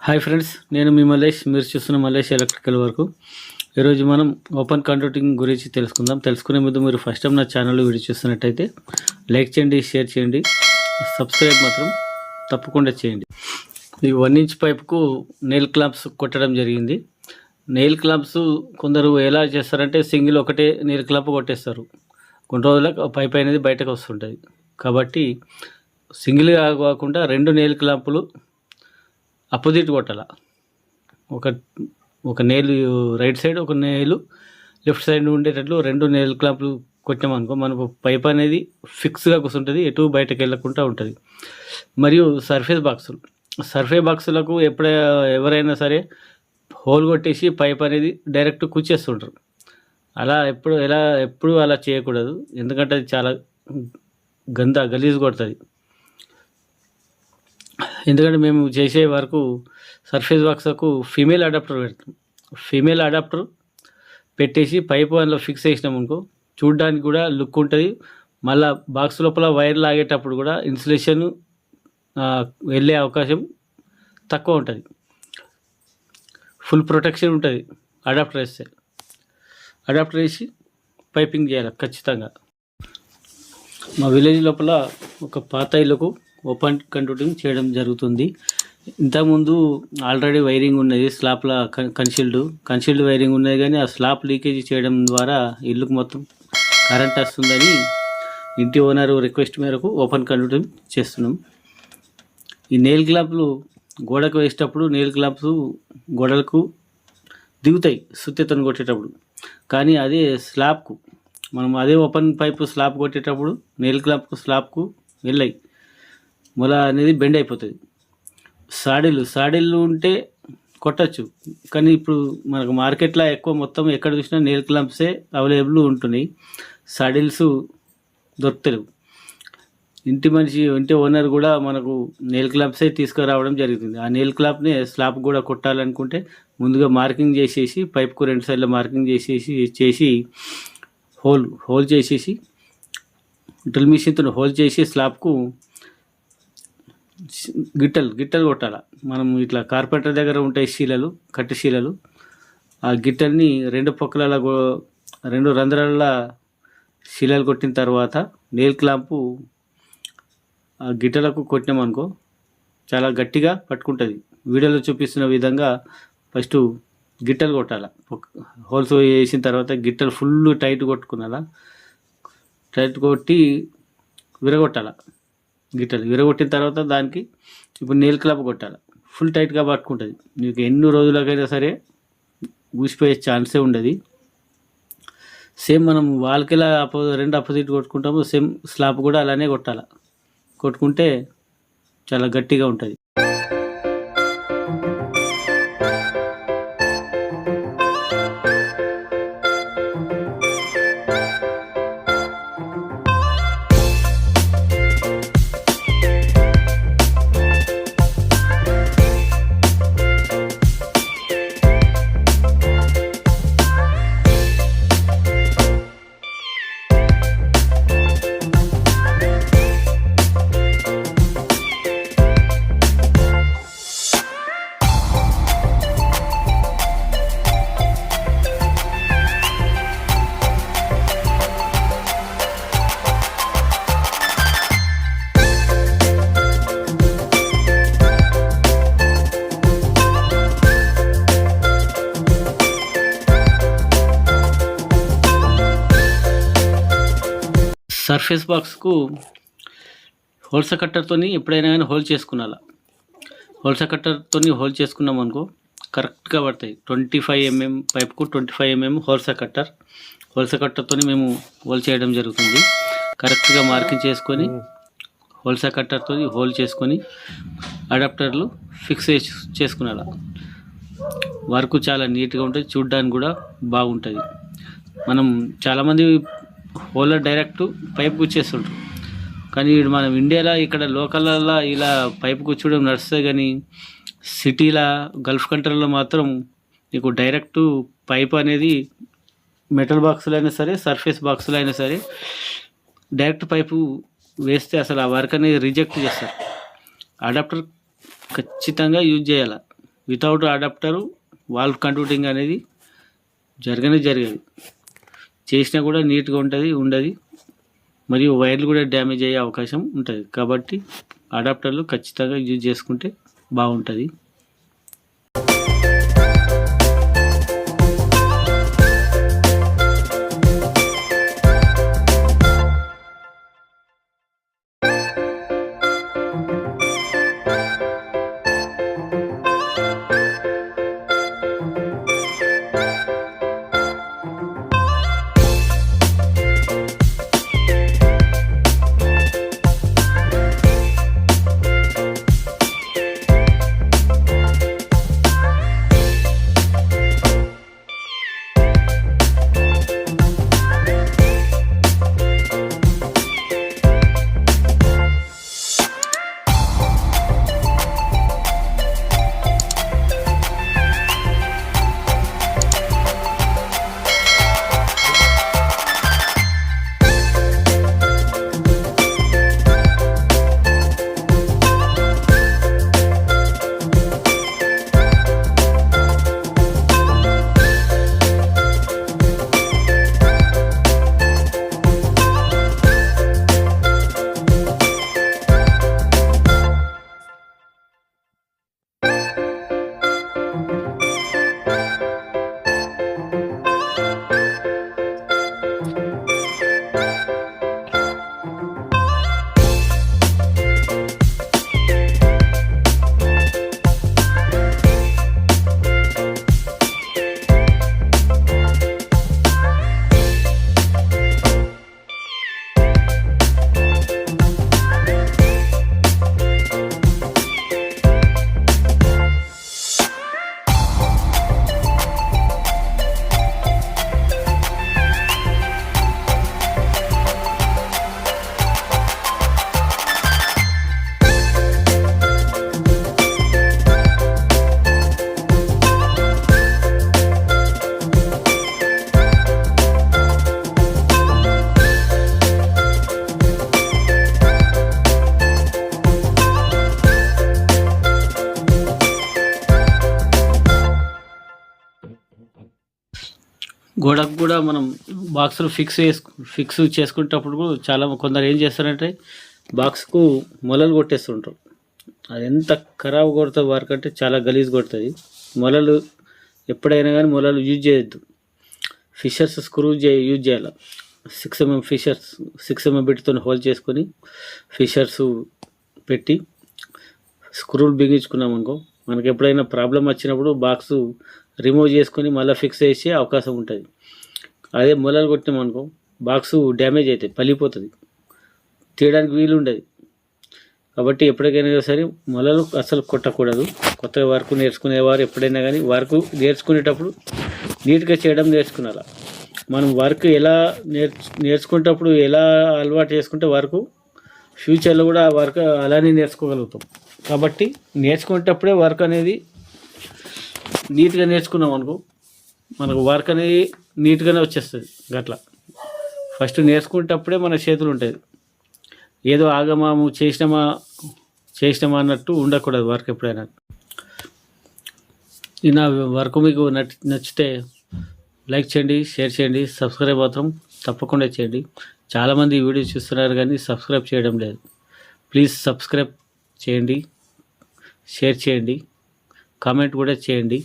Hi friends, నేను మీ మల్లేష్. మీరు చూస్తున్న మల్లేష్ ఎలక్ట్రికల్ వరకు. ఈరోజు మనం ఓపెన్ కంప్యూటింగ్ గురించి తెలుసుకుందాం. తెలుసుకునే ముందు మీరు ఫస్ట్ టైం నా ఛానల్ వీడియో చూస్తున్నట్టయితే లైక్ చేయండి, షేర్ చేయండి, సబ్స్క్రైబ్ మాత్రం తప్పకుండా చేయండి. ఈ 1 ఇంచ్ పైపుకు నెయిల్ క్లాంప్స్ కొట్టడం జరిగింది. నెయిల్ క్లాంప్స్ కొందరు ఎలా చేస్తారంటే సింగిల్ ఒకటే నెయిల్ క్లాంప్ కొట్టేస్తారు. కొన్ని రోజులకు పైప్ అనేది బయటకు వస్తుంటుంది. కాబట్టి సింగిల్గా కాకుండా 2 నెయిల్ క్లాంపులు అపోజిట్ కొట్టాల. ఒక నెయిల్ రైట్ సైడ్, ఒక నెయిల్ లెఫ్ట్ సైడ్ ఉండేటట్లు 2 నెయిల్ క్లాంపులు కొట్టామనుకో మనకు పైప్ అనేది ఫిక్స్గా కూర్చుంటుంది, ఎటు బయటకు వెళ్ళకుండా ఉంటుంది. మరియు సర్ఫేస్ బాక్సులకు ఎవరైనా సరే హోల్ కొట్టేసి పైప్ అనేది డైరెక్ట్ కూర్చేస్తుంటారు. ఎప్పుడు అలా చేయకూడదు, ఎందుకంటే అది చాలా గలీజ్ కొడుతుంది. ఎందుకంటే మేము చేసే వరకు సర్ఫేస్ బాక్స్కు ఫీమేల్ అడాప్టర్ పెడతాం. ఫీమేల్ అడాప్టర్ పెట్టేసి పైప్ అందులో ఫిక్స్ చేసినాం అనుకో చూడడానికి కూడా లుక్ ఉంటుంది. మళ్ళీ బాక్స్ లోపల వైర్ లాగేటప్పుడు కూడా ఇన్సులేషన్ వెళ్ళే అవకాశం తక్కువ ఉంటుంది. ఫుల్ ప్రొటెక్షన్ ఉంటుంది అడాప్టర్ వేసి పైపింగ్ చేయాలి ఖచ్చితంగా. మా విలేజ్ లోపల ఒక పాత ఇళ్ళకు ఓపెన్ కంప్యూటింగ్ చేయడం జరుగుతుంది. ఇంతకుముందు ఆల్రెడీ వైరింగ్ ఉన్నది, స్లాబ్ల కన్సీల్డ్ వైరింగ్ ఉన్నది, కానీ ఆ స్లాబ్ లీకేజ్ చేయడం ద్వారా ఇల్లుకు మొత్తం కరెంట్ వస్తుందని ఇంటి ఓనర్ రిక్వెస్ట్ మేరకు ఓపెన్ కంప్యూటింగ్ చేస్తున్నాం. ఈ నెయిల్ క్లాంప్లు గోడకు వేసేటప్పుడు నెయిల్ క్లాంప్స్ గోడలకు దిగుతాయి సుత్తెతను కొట్టేటప్పుడు, కానీ అదే స్లాబ్కు మనం అదే ఓపెన్ పైపు స్లాబ్ కొట్టేటప్పుడు నెయిల్ క్లాంప్కు స్లాబ్కు వెళ్ళాయి, మొల అనేది బెండ్ అయిపోతుంది. సాడిళ్ళు ఉంటే కొట్టచ్చు, కానీ ఇప్పుడు మనకు మార్కెట్లో ఎక్కువ మొత్తం ఎక్కడ చూసినా నెయిల్ క్లాంప్సే అవైలబుల్ ఉంటున్నాయి, సాడిల్స్ దొరుకుతలేవు. ఇంటి ఓనర్ కూడా మనకు నెయిల్ క్లాంప్సే తీసుకురావడం జరుగుతుంది. ఆ నెయిల్ క్లాంప్ని స్లాబ్ కూడా కొట్టాలనుకుంటే ముందుగా మార్కింగ్ చేసేసి పైప్కు 2 సైడ్ల మార్కింగ్ చేసి హోల్ చేసేసి డ్రిల్ మిషన్తో హోల్ చేసి స్లాబ్కు గిట్టలు కొట్టాలి. మనం ఇట్లా కార్పెంటర్ దగ్గర ఉంటాయి కట్టి శీలలు, ఆ గిట్టల్ని 2 పక్కల 2 రంధ్రాల శీలలు కొట్టిన తర్వాత నెయిల్ క్లాంపు ఆ గిట్టలకు కొట్టినామనుకో చాలా గట్టిగా పట్టుకుంటుంది. వీడియోలో చూపిస్తున్న విధంగా ఫస్ట్ గిట్టలు కొట్టాలి. హోల్స్ వేసిన తర్వాత గిట్టలు ఫుల్ టైట్ కొట్టుకున్నాలా, టైట్ కొట్టి విరగొట్టాలి. గిట్టలు విరగొట్టిన తర్వాత దానికి ఇప్పుడు నెయిల్ క్లాంప్ కొట్టాలి. ఫుల్ టైట్గా పట్టుకుంటుంది. మీకు ఎన్ని రోజులకైనా సరే ఊసిపోయే ఛాన్సే ఉండదు. సేమ్ మనం వాల్కి ఎలా 2 అపోజిట్ కొట్టుకుంటామో సేమ్ స్లాబ్ కూడా అలానే కొట్టాలి. కొట్టుకుంటే చాలా గట్టిగా ఉంటుంది. సర్ఫేస్ బాక్స్కు హోల్సా కట్టర్తో ఎప్పుడైనా కానీ హోల్ చేసుకున్నాలా. హోల్సా కట్టర్తో హోల్ చేసుకున్నాం అనుకో కరెక్ట్గా పడతాయి. 25 mm పైప్కు 25 mm హోల్సా కట్టర్తో మేము హోల్ చేయడం జరుగుతుంది. కరెక్ట్గా మార్కింగ్ చేసుకొని హోల్సా కట్టర్తో హోల్ చేసుకొని అడాప్టర్లు ఫిక్స్ చేసుకున్నాలా. వర్క్ చాలా నీట్గా ఉంటుంది, చూడడానికి కూడా బాగుంటుంది. మనం చాలామంది హోలర్ డైరెక్ట్ పైప్ కూర్చేస్తుంటారు, కానీ మనం ఇండియాలో ఇక్కడ లోకల్లో ఇలా పైప్ కూర్చోవడం నడుస్తుంది. కానీ సిటీలో గల్ఫ్ కంట్రీలో మాత్రం నీకు డైరెక్ట్ పైప్ అనేది మెటల్ బాక్సులు అయినా సరే సర్ఫేస్ బాక్సులు అయినా సరే డైరెక్ట్ పైపు వేస్తే అసలు ఆ వర్క్ అనేది రిజెక్ట్ చేస్తారు. అడాప్టర్ ఖచ్చితంగా యూజ్ చేయాలి. వితౌట్ అడాప్టరు వాల్వ్ కంట్రోలింగ్ అనేది జరగదు. చేసినా కూడా నీట్గా ఉండదు మరియు వైర్లు కూడా డ్యామేజ్ అయ్యే అవకాశం ఉంటుంది. కాబట్టి అడాప్టర్లు ఖచ్చితంగా యూజ్ చేసుకుంటే బాగుంటుంది. గోడకు కూడా మనం బాక్సులు ఫిక్స్ చేసుకునేటప్పుడు కూడా చాలా కొందరు ఏం చేస్తారంటే బాక్స్కు మొలలు కొట్టేస్తుంటారు. అది ఎంత ఖరాబ్ కొడుతుంది వర్క్ అంటే చాలా గలీజ్ కొడుతుంది. మొలలు ఎప్పుడైనా కానీ మొలలు యూజ్ చేయొద్దు. ఫిషర్స్ యూజ్ చేయాలి. 6 mm ఫిషర్స్ 6 mm బిట్తో హోల్ చేసుకొని ఫిషర్స్ పెట్టి స్క్రూలు బిగించుకున్నాం అనుకో, మనకి ఎప్పుడైనా ప్రాబ్లం వచ్చినప్పుడు బాక్సు రిమూవ్ చేసుకొని మళ్ళీ ఫిక్స్ చేసే అవకాశం ఉంటుంది. అదే మొలలు కొట్టినామనుకో బాక్సు డ్యామేజ్ అవుతుంది, పలిపోతుంది, తీయడానికి వీలు ఉండదు. కాబట్టి ఎప్పటికైనా సరే మొలలు అసలు కొట్టకూడదు. కొత్తగా వర్క్ నేర్చుకునేవారు ఎప్పుడైనా కానీ వర్క్ నేర్చుకునేటప్పుడు నీట్గా చేయడం నేర్చుకున్నారా. మనం వర్క్ ఎలా నేర్చుకునేటప్పుడు ఎలా అలవాటు చేసుకుంటే వర్క్ ఫ్యూచర్లో కూడా ఆ వర్క్ అలానే నేర్చుకోగలుగుతాం. కాబట్టి నేర్చుకునేటప్పుడే వర్క్ అనేది నీట్గా నేర్చుకున్నాం అనుకో మనకు వర్క్ అనేది నీట్గానే వచ్చేస్తుంది. అట్లా ఫస్ట్ నేర్చుకునేటప్పుడే మన చేతులు ఉంటుంది. ఏదో ఆగమాము చేసినామా అన్నట్టు ఉండకూడదు వర్క్ ఎప్పుడైనా. నా వర్క్ మీకు నచ్చితే లైక్ చేయండి, షేర్ చేయండి, సబ్స్క్రైబ్ మాత్రం తప్పకుండా చేయండి. చాలామంది ఈ వీడియో చూస్తున్నారు కానీ సబ్స్క్రైబ్ చేయడం లేదు. ప్లీజ్ సబ్స్క్రైబ్ చేయండి, షేర్ చేయండి, కామెంట్ కూడా చేయండి.